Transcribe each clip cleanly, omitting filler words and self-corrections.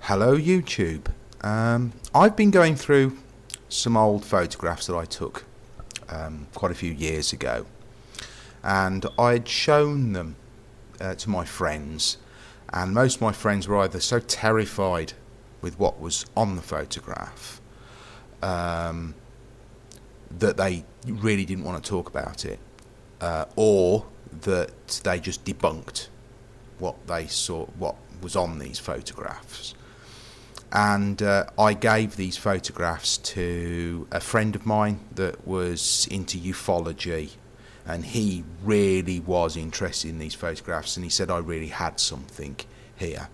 Hello YouTube. I've been going through some old photographs that I took quite a few years ago, and I'd shown them to my friends, and most of my friends were either so terrified with what was on the photograph that they really didn't want to talk about it, or that they just debunked what they saw, what was on these photographs. And I gave these photographs to a friend of mine that was into ufology, and he really was interested in these photographs, and he said I really had something here.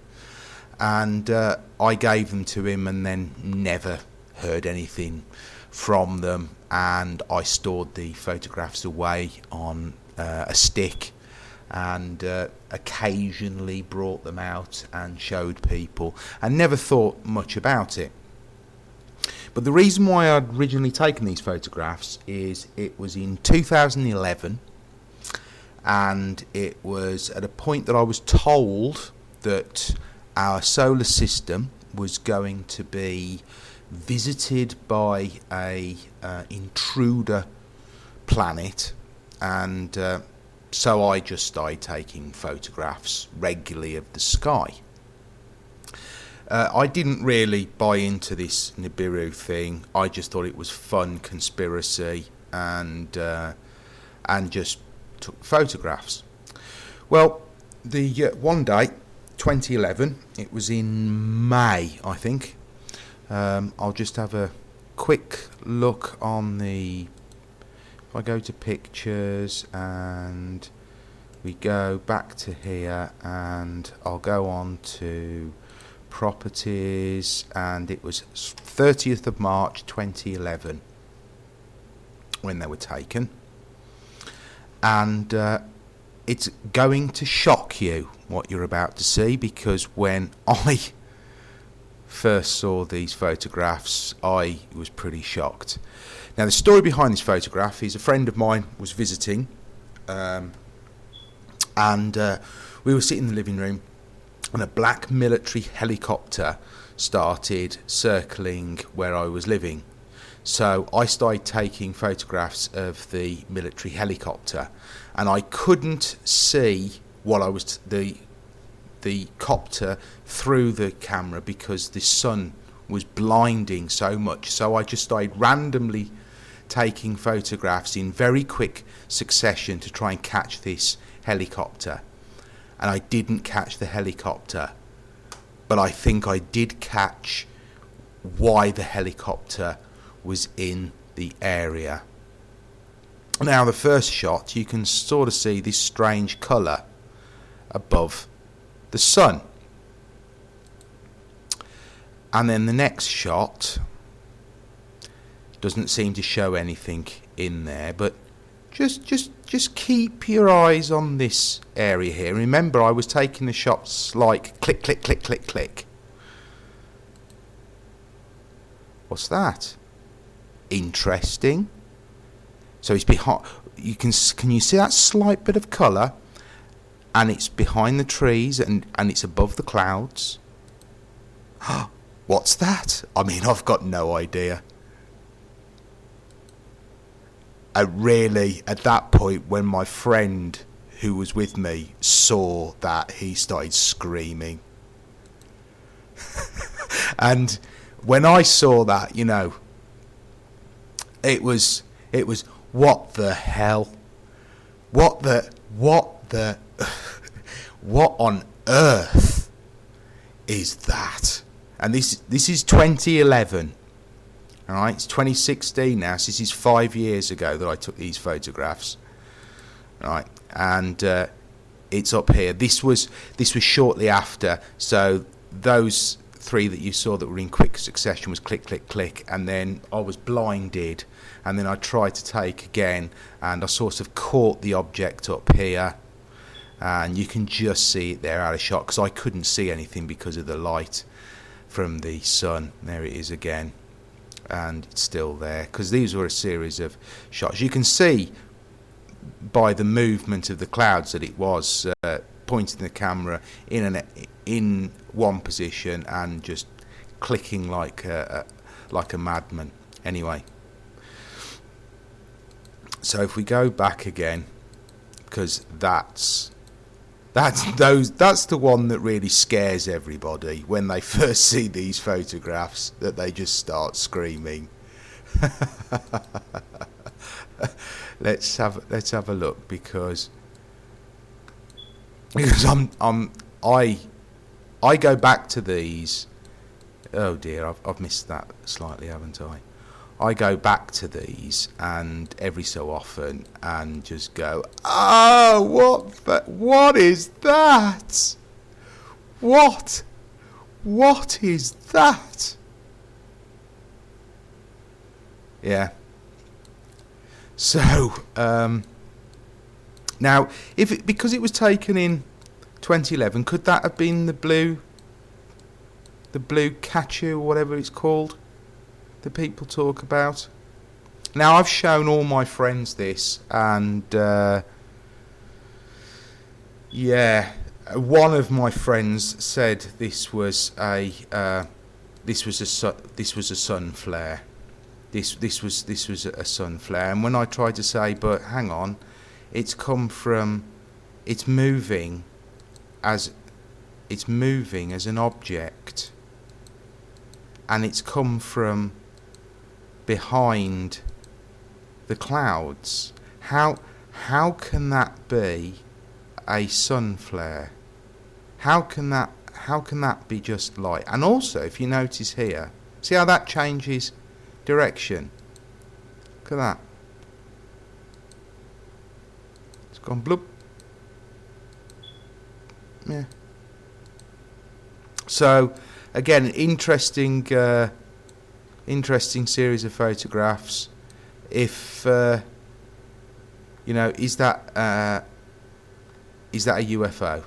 And I gave them to him and then never heard anything from them, and I stored the photographs away on a stick, and occasionally brought them out and showed people, and never thought much about it. But the reason why I'd originally taken these photographs is it was in 2011, and it was at a point that I was told that our solar system was going to be visited by a intruder planet, and so I just started taking photographs regularly of the sky. I didn't really buy into this Nibiru thing. I just thought it was fun conspiracy, and just took photographs. Well, the one day, 2011, it was in May, I think. I'll just have a quick look on the... If I go to pictures and we go back to here, and I'll go on to properties, and it was 30th of March 2011 when they were taken. And it's going to shock you what you're about to see, because when I first saw these photographs, I was pretty shocked. Now, the story behind this photograph is a friend of mine was visiting, and we were sitting in the living room, and a black military helicopter started circling where I was living. So I started taking photographs of the military helicopter, and I couldn't see what I was the copter through the camera because the sun was blinding so much. So I just started randomly taking photographs in very quick succession to try and catch this helicopter. And I didn't catch the helicopter, but I think I did catch why the helicopter was in the area. Now, the first shot, you can sort of see this strange colour above the sun. And then the next shot doesn't seem to show anything in there, but just keep your eyes on this area here. Remember, I was taking the shots like click, click, click, click, click. What's that? Interesting. So it's behind. Can you see that slight bit of colour? And it's behind the trees, and it's above the clouds. What's that? I mean, I've got no idea. Really, at that point, when my friend who was with me saw that, he started screaming. And when I saw that, you know, it was what the hell? What on earth is that? And this is 2011. All right, it's 2016 now, so this is 5 years ago that I took these photographs. All right, and it's up here. This was shortly after. So those three that you saw that were in quick succession was click, click, click, and then I was blinded, and then I tried to take again, and I sort of caught the object up here, and you can just see it there out of shot because I couldn't see anything because of the light from the sun. There it is again. And it's still there because these were a series of shots. You can see by the movement of the clouds that it was pointing the camera in one position and just clicking like a madman. Anyway, so if we go back again, because that's the one that really scares everybody when they first see these photographs, that they just start screaming. Let's have a look, because I go back to these. Oh dear, I've missed that slightly, haven't I? I go back to these and every so often and just go, oh, what is that? What is that? Yeah. So, now, because it was taken in 2011, could that have been the blue Kachu, or whatever it's called, that people talk about? Now, I've shown all my friends this, and yeah, one of my friends said this was a sun flare. This was a sun flare, and when I tried to say, but hang on, it's moving as an object, and it's come from behind the clouds. How can that be a sun flare? How can that be just light? And also, if you notice here, see how that changes direction? Look at that. It's gone bloop. Yeah. So again, interesting series of photographs. If is that a UFO?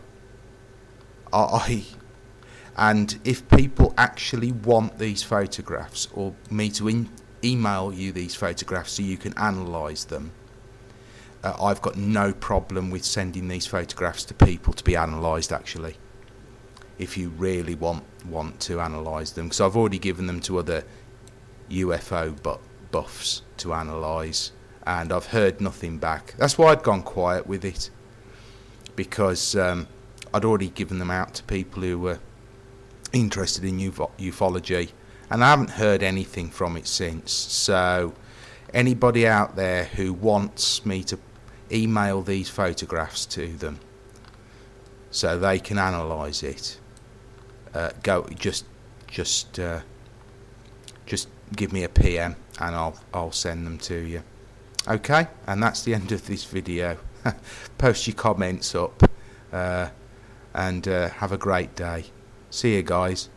And if people actually want these photographs, or me to email you these photographs so you can analyse them, I've got no problem with sending these photographs to people to be analysed, actually, if you really want to analyse them, because I've already given them to other UFO buffs to analyse, and I've heard nothing back. That's why I'd gone quiet with it, because I'd already given them out to people who were interested in ufology, and I haven't heard anything from it since. So anybody out there who wants me to email these photographs to them so they can analyse it, just give me a PM and I'll send them to you. Okay, and that's the end of this video. Post your comments up, and have a great day. See you guys.